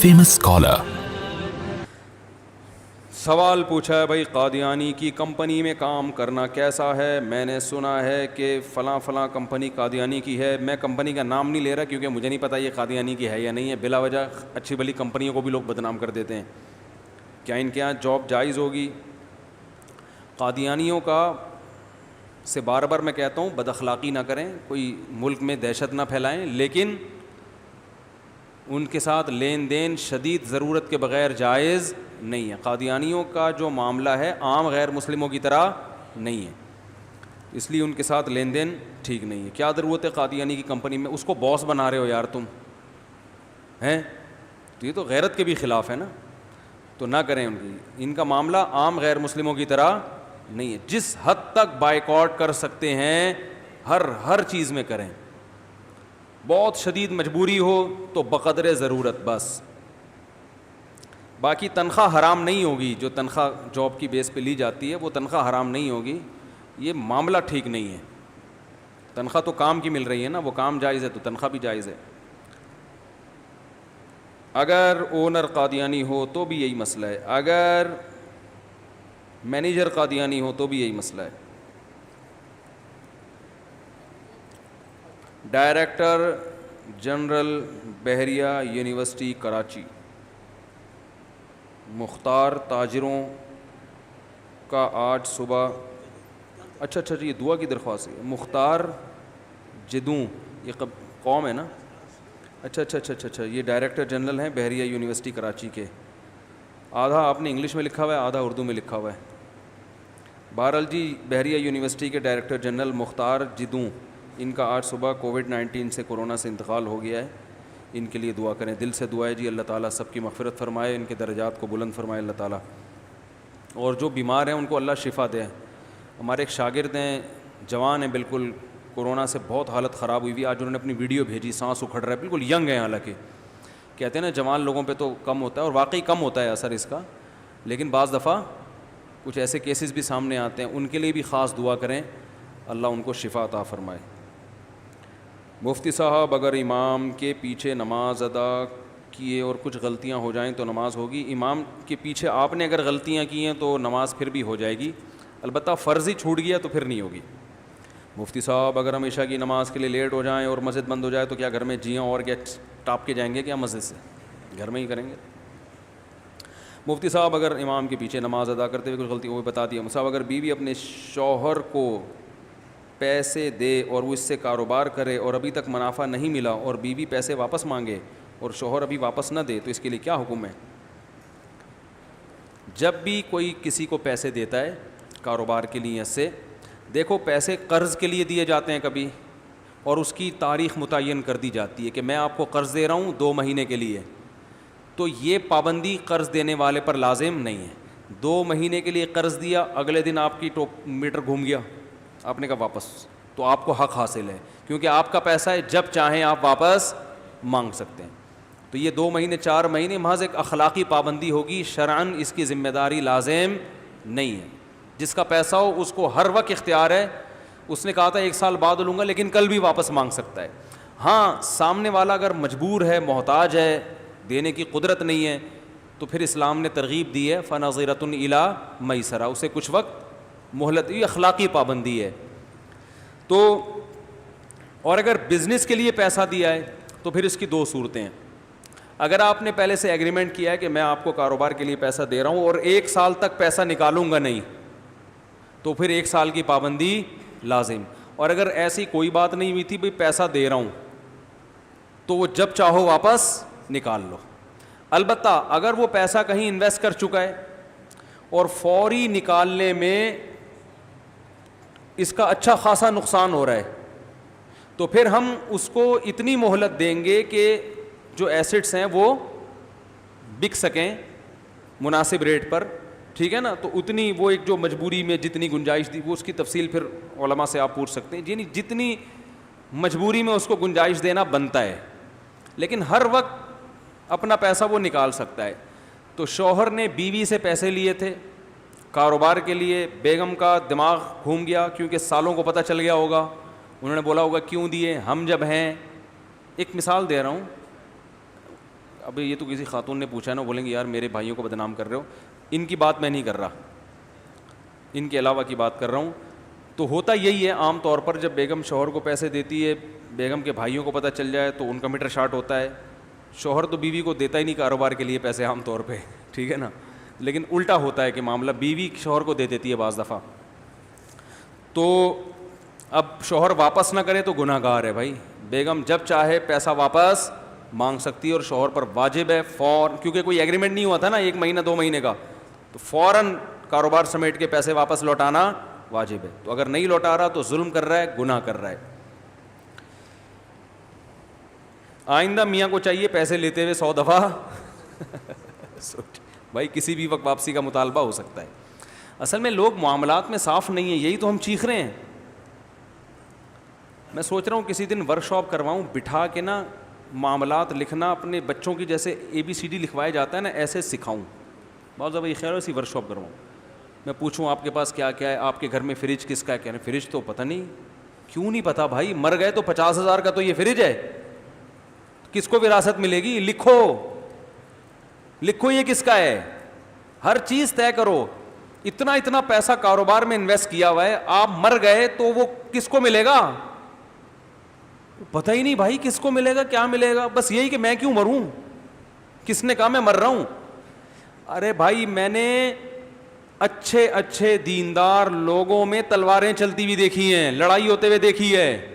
famous scholar. سوال پوچھا ہے بھائی قادیانی کی کمپنی میں کام کرنا کیسا ہے؟ میں نے سنا ہے کہ فلاں فلاں کمپنی قادیانی کی ہے. میں کمپنی کا نام نہیں لے رہا کیونکہ مجھے نہیں پتہ یہ قادیانی کی ہے یا نہیں ہے. بلا وجہ اچھی بھلی کمپنیوں کو بھی لوگ بدنام کر دیتے ہیں. کیا ان کے یہاں جاب جائز ہوگی؟ قادیانیوں کا سے بار بار میں کہتا ہوں بد اخلاقی نہ کریں, کوئی ملک میں دہشت نہ پھیلائیں, لیکن ان کے ساتھ لین دین شدید ضرورت کے بغیر جائز نہیں ہے. قادیانیوں کا جو معاملہ ہے عام غیر مسلموں کی طرح نہیں ہے, اس لیے ان کے ساتھ لین دین ٹھیک نہیں ہے. کیا ضرورت ہے قادیانی کی کمپنی میں؟ اس کو باس بنا رہے ہو یار تم ہیں, تو یہ تو غیرت کے بھی خلاف ہے نا, تو نہ کریں. ان کا معاملہ عام غیر مسلموں کی طرح نہیں ہے. جس حد تک بائیکاٹ کر سکتے ہیں ہر چیز میں کریں. بہت شدید مجبوری ہو تو بقدر ضرورت بس. باقی تنخواہ حرام نہیں ہوگی, جو تنخواہ جاب کی بیس پہ لی جاتی ہے وہ تنخواہ حرام نہیں ہوگی. یہ معاملہ ٹھیک نہیں ہے. تنخواہ تو کام کی مل رہی ہے نا, وہ کام جائز ہے تو تنخواہ بھی جائز ہے. اگر اونر قادیانی ہو تو بھی یہی مسئلہ ہے, اگر مینیجر قادیانی ہو تو بھی یہی مسئلہ ہے. ڈائریکٹر جنرل بحریہ یونیورسٹی کراچی مختار تاجروں کا آج صبح اچھا یہ دعا کی درخواست ہے. مختار جدوں یہ قوم ہے نا, اچھا یہ ڈائریکٹر جنرل ہیں بحریہ یونیورسٹی کراچی کے. آدھا آپ نے انگلش میں لکھا ہوا ہے, آدھا اردو میں لکھا ہوا ہے. بہرحال جی بحریہ یونیورسٹی کے ڈائریکٹر جنرل مختار جدوں, ان کا آج صبح کووڈ-19 سے کورونا سے انتقال ہو گیا ہے. ان کے لیے دعا کریں, دل سے دعا ہے جی اللہ تعالیٰ سب کی مغفرت فرمائے, ان کے درجات کو بلند فرمائے اللہ تعالیٰ, اور جو بیمار ہیں ان کو اللہ شفا دے. ہمارے ایک شاگرد ہیں, جوان ہیں بالکل, کورونا سے بہت حالت خراب ہوئی ہوئی. آج انہوں نے اپنی ویڈیو بھیجی, سانس اکھڑ رہا ہے, بالکل ینگ ہیں حالانکہ. کہتے ہیں نا جوان لوگوں پہ تو کم ہوتا ہے, اور واقعی کم ہوتا ہے اثر اس کا, لیکن بعض دفعہ کچھ ایسے کیسز بھی سامنے آتے ہیں. ان کے لیے بھی خاص دعا کریں, اللہ ان کو شفا عطا فرمائے. مفتی صاحب اگر امام کے پیچھے نماز ادا کیے اور کچھ غلطیاں ہو جائیں تو نماز ہوگی؟ امام کے پیچھے آپ نے اگر غلطیاں کی ہیں تو نماز پھر بھی ہو جائے گی, البتہ فرض ہی چھوٹ گیا تو پھر نہیں ہوگی. مفتی صاحب اگر ہم عشاء کی نماز کے لیے لیٹ ہو جائیں اور مسجد بند ہو جائے تو کیا گھر میں جیاں اور کیا ٹاپ کے جائیں گے کیا مسجد سے؟ گھر میں ہی کریں گے. مفتی صاحب اگر امام کے پیچھے نماز ادا کرتے ہوئے کچھ غلطی وہ بتا دیا. صاحب اگر بیوی اپنے شوہر کو پیسے دے اور وہ اس سے کاروبار کرے اور ابھی تک منافع نہیں ملا اور بیوی پیسے واپس مانگے اور شوہر ابھی واپس نہ دے تو اس کے لیے کیا حکم ہے؟ جب بھی کوئی کسی کو پیسے دیتا ہے کاروبار کے لیے, سے دیکھو پیسے قرض کے لیے دیے جاتے ہیں کبھی, اور اس کی تاریخ متعین کر دی جاتی ہے کہ میں آپ کو قرض دے رہا ہوں 2 مہینے کے لیے, تو یہ پابندی قرض دینے والے پر لازم نہیں ہے. 2 مہینے کے لیے قرض دیا, اگلے دن آپ کی میٹر گھوم گیا, آپ نے کہا واپس, تو آپ کو حق حاصل ہے کیونکہ آپ کا پیسہ ہے, جب چاہیں آپ واپس مانگ سکتے ہیں. تو یہ 2 مہینے 4 مہینے محض ایک اخلاقی پابندی ہوگی, شرعاً اس کی ذمہ داری لازم نہیں ہے. جس کا پیسہ ہو اس کو ہر وقت اختیار ہے. اس نے کہا تھا 1 سال بعد لوں گا لیکن کل بھی واپس مانگ سکتا ہے. ہاں سامنے والا اگر مجبور ہے, محتاج ہے, دینے کی قدرت نہیں ہے, تو پھر اسلام نے ترغیب دی ہے فنظرۃ الی میسرہ, اسے کچھ وقت مہلت. یہ اخلاقی پابندی ہے. تو اور اگر بزنس کے لیے پیسہ دیا ہے تو پھر اس کی 2 صورتیں ہیں. اگر آپ نے پہلے سے ایگریمنٹ کیا ہے کہ میں آپ کو کاروبار کے لیے پیسہ دے رہا ہوں اور 1 سال تک پیسہ نکالوں گا نہیں, تو پھر 1 سال کی پابندی لازم. اور اگر ایسی کوئی بات نہیں ہوئی تھی بھئی پیسہ دے رہا ہوں, تو وہ جب چاہو واپس نکال لو. البتہ اگر وہ پیسہ کہیں انویسٹ کر چکا ہے اور فوری نکالنے میں اس کا اچھا خاصا نقصان ہو رہا ہے, تو پھر ہم اس کو اتنی مہلت دیں گے کہ جو ایسٹس ہیں وہ بک سکیں مناسب ریٹ پر, ٹھیک ہے نا. تو اتنی وہ ایک جو مجبوری میں جتنی گنجائش دی, وہ اس کی تفصیل پھر علماء سے آپ پوچھ سکتے ہیں, یعنی جتنی مجبوری میں اس کو گنجائش دینا بنتا ہے, لیکن ہر وقت اپنا پیسہ وہ نکال سکتا ہے. تو شوہر نے بیوی سے پیسے لیے تھے کاروبار کے لیے, بیگم کا دماغ گھوم گیا کیونکہ سالوں کو پتہ چل گیا ہوگا, انہوں نے بولا ہوگا کیوں دیے, ہم جب ہیں. ایک مثال دے رہا ہوں, ابھی یہ تو کسی خاتون نے پوچھا نا, بولیں گے یار میرے بھائیوں کو بدنام کر رہے ہو, ان کی بات میں نہیں کر رہا, ان کے علاوہ کی بات کر رہا ہوں. تو ہوتا یہی ہے عام طور پر, جب بیگم شوہر کو پیسے دیتی ہے, بیگم کے بھائیوں کو پتہ چل جائے تو ان کا میٹر شارٹ ہوتا ہے. شوہر تو بیوی کو دیتا ہی نہیں کاروبار کے لیے پیسے عام طور پہ, ٹھیک ہے نا, لیکن الٹا ہوتا ہے کہ معاملہ بیوی شوہر کو دے دیتی ہے بعض دفعہ. تو اب شوہر واپس نہ کرے تو گناہ گار ہے بھائی. بیگم جب چاہے پیسہ واپس مانگ سکتی ہے, اور شوہر پر واجب ہے کیونکہ کوئی ایگریمنٹ نہیں ہوا تھا نا 1 مہینہ 2 مہینے کا, تو فوراً کاروبار سمیٹ کے پیسے واپس لوٹانا واجب ہے. تو اگر نہیں لوٹا رہا تو ظلم کر رہا ہے, گناہ کر رہا ہے. آئندہ میاں کو چاہیے پیسے لیتے ہوئے 100 دفعہ بھائی کسی بھی وقت واپسی کا مطالبہ ہو سکتا ہے. اصل میں لوگ معاملات میں صاف نہیں ہیں, یہی تو ہم چیخ رہے ہیں. میں سوچ رہا ہوں کسی دن ورک شاپ کرواؤں, بٹھا کے نا معاملات لکھنا اپنے بچوں کی جیسے ABCD لکھوایا جاتا ہے نا, ایسے سکھاؤں. بہت زیادہ خیر اسی ورک شاپ کرواؤں. میں پوچھوں آپ کے پاس کیا کیا ہے, آپ کے گھر میں فریج کس کا ہے, کہہ رہے فریج تو پتہ نہیں. کیوں نہیں پتا بھائی, مر گئے تو 50,000 کا تو یہ فریج ہے, کس کو وراثت ملے گی؟ لکھو لکھو یہ کس کا ہے, ہر چیز طے کرو. اتنا پیسہ کاروبار میں انویسٹ کیا ہوا ہے, آپ مر گئے تو وہ کس کو ملے گا؟ پتہ ہی نہیں بھائی کس کو ملے گا, کیا ملے گا. بس یہی کہ میں کیوں مروں, کس نے کہا میں مر رہا ہوں. ارے بھائی میں نے اچھے دیندار لوگوں میں تلواریں چلتی ہوئی دیکھی ہیں, لڑائی ہوتے ہوئے دیکھی ہے.